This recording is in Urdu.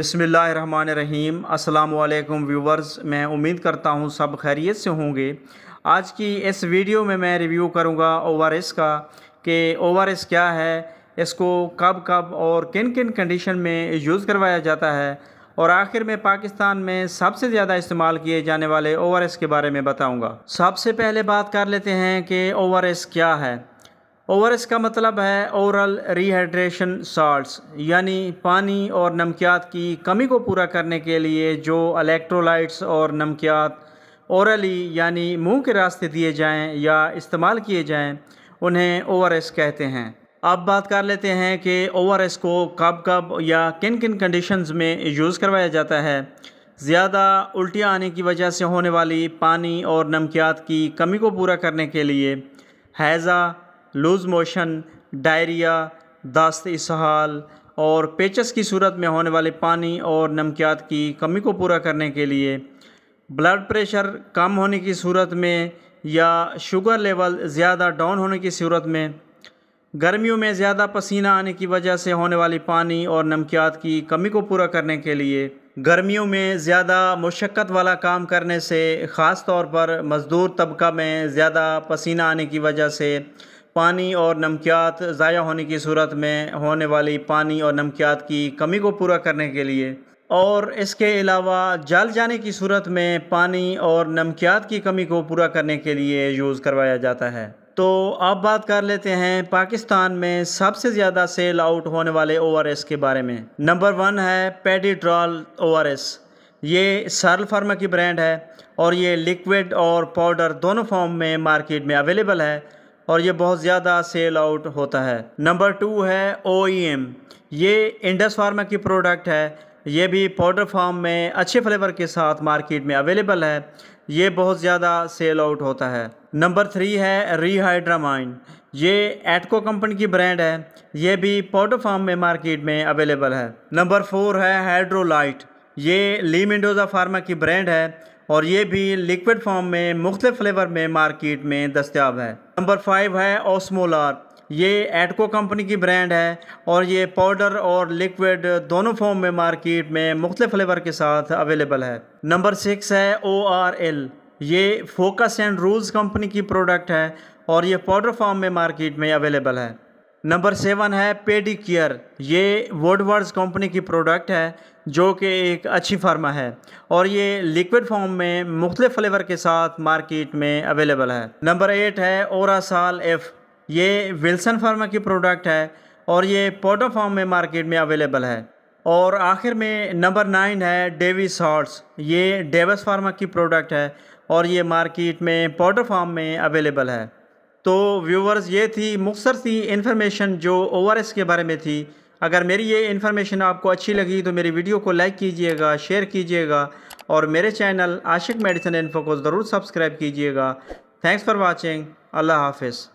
بسم اللہ الرحمن الرحیم۔ السلام علیکم ویورز، میں امید کرتا ہوں سب خیریت سے ہوں گے۔ آج کی اس ویڈیو میں ریویو کروں گا او آر ایس کا کہ او آر ایس کیا ہے، اس کو کب کب اور کن کن کنڈیشن میں یوز کروایا جاتا ہے، اور آخر میں پاکستان میں سب سے زیادہ استعمال کیے جانے والے او آر ایس کے بارے میں بتاؤں گا۔ سب سے پہلے بات کر لیتے ہیں کہ او آر ایس کیا ہے۔ او آر ایس کا مطلب ہے اورل ری ہائیڈریشن سالٹس، یعنی پانی اور نمکیات کی کمی کو پورا کرنے کے لیے جو الیکٹرولائٹس اور نمکیات اورلی یعنی منہ کے راستے دیے جائیں یا استعمال کیے جائیں انہیں او آر ایس کہتے ہیں۔ اب بات کر لیتے ہیں کہ او آر ایس کو کب کب یا کن کن کنڈیشنز میں یوز کروایا جاتا ہے۔ زیادہ الٹیاں آنے کی وجہ سے ہونے والی پانی اور نمکیات کی کمی کو پورا کرنے کے لیے، ہیضہ، لوز موشن، ڈائریا، دست اسہال اور پیچس کی صورت میں ہونے والے پانی اور نمکیات کی کمی کو پورا کرنے کے لیے، بلڈ پریشر کم ہونے کی صورت میں یا شوگر لیول زیادہ ڈاؤن ہونے کی صورت میں، گرمیوں میں زیادہ پسینہ آنے کی وجہ سے ہونے والی پانی اور نمکیات کی کمی کو پورا کرنے کے لیے، گرمیوں میں زیادہ مشقت والا کام کرنے سے خاص طور پر مزدور طبقہ میں زیادہ پسینہ آنے کی وجہ سے پانی اور نمکیات ضائع ہونے کی صورت میں ہونے والی پانی اور نمکیات کی کمی کو پورا کرنے کے لیے، اور اس کے علاوہ جل جانے کی صورت میں پانی اور نمکیات کی کمی کو پورا کرنے کے لیے یوز کروایا جاتا ہے۔ تو اب بات کر لیتے ہیں پاکستان میں سب سے زیادہ سیل آؤٹ ہونے والے او آر ایس کے بارے میں۔ نمبر 1 ہے پیڈیٹرال او آر ایس۔ یہ سرل فارما کی برانڈ ہے اور یہ لیکوڈ اور پاؤڈر دونوں فارم میں مارکیٹ میں اویلیبل ہے اور یہ بہت زیادہ سیل آؤٹ ہوتا ہے۔ نمبر 2 ہے او ای ایم۔ یہ انڈس فارما کی پروڈکٹ ہے، یہ بھی پاؤڈر فارم میں اچھے فلیور کے ساتھ مارکیٹ میں اویلیبل ہے، یہ بہت زیادہ سیل آؤٹ ہوتا ہے۔ نمبر 3 ہے ری ہائیڈرامائن۔ یہ ایٹکو کمپنی کی برانڈ ہے، یہ بھی پاؤڈر فارم میں مارکیٹ میں اویلیبل ہے۔ نمبر 4 ہے ہائیڈرولائٹ۔ یہ لی مینڈوزا فارما کی برانڈ ہے اور یہ بھی لیکوڈ فارم میں مختلف فلیور میں مارکیٹ میں دستیاب ہے۔ نمبر 5 ہے اوسمولار۔ یہ ایٹکو کمپنی کی برانڈ ہے اور یہ پاؤڈر اور لیکوڈ دونوں فارم میں مارکیٹ میں مختلف فلیور کے ساتھ اویلیبل ہے۔ نمبر 6 ہے او آر ایل۔ یہ فوکس اینڈ رولز کمپنی کی پروڈکٹ ہے اور یہ پاؤڈر فارم میں مارکیٹ میں اویلیبل ہے۔ نمبر 7 ہے پیڈی کیئر۔ یہ ووڈ ورڈز کمپنی کی پروڈکٹ ہے جو کہ ایک اچھی فارما ہے اور یہ لیکوڈ فارم میں مختلف فلیور کے ساتھ مارکیٹ میں اویلیبل ہے۔ نمبر 8 ہے اوراسال ایف۔ یہ ولسن فارما کی پروڈکٹ ہے اور یہ پاؤڈر فارم میں مارکیٹ میں اویلیبل ہے۔ اور آخر میں نمبر 9 ہے ڈیوی سالٹس۔ یہ ڈیوس فارما کی پروڈکٹ ہے اور یہ مارکیٹ میں پاؤڈر فارم میں اویلیبل ہے۔ تو ویورز، یہ تھی مختصر سی انفارمیشن جو او آر ایس کے بارے میں تھی۔ اگر میری یہ انفارمیشن آپ کو اچھی لگی تو میری ویڈیو کو لائک کیجئے گا، شیئر کیجئے گا اور میرے چینل عاشق میڈیسن انفو کو ضرور سبسکرائب کیجئے گا۔ Thanks for watching. اللہ حافظ۔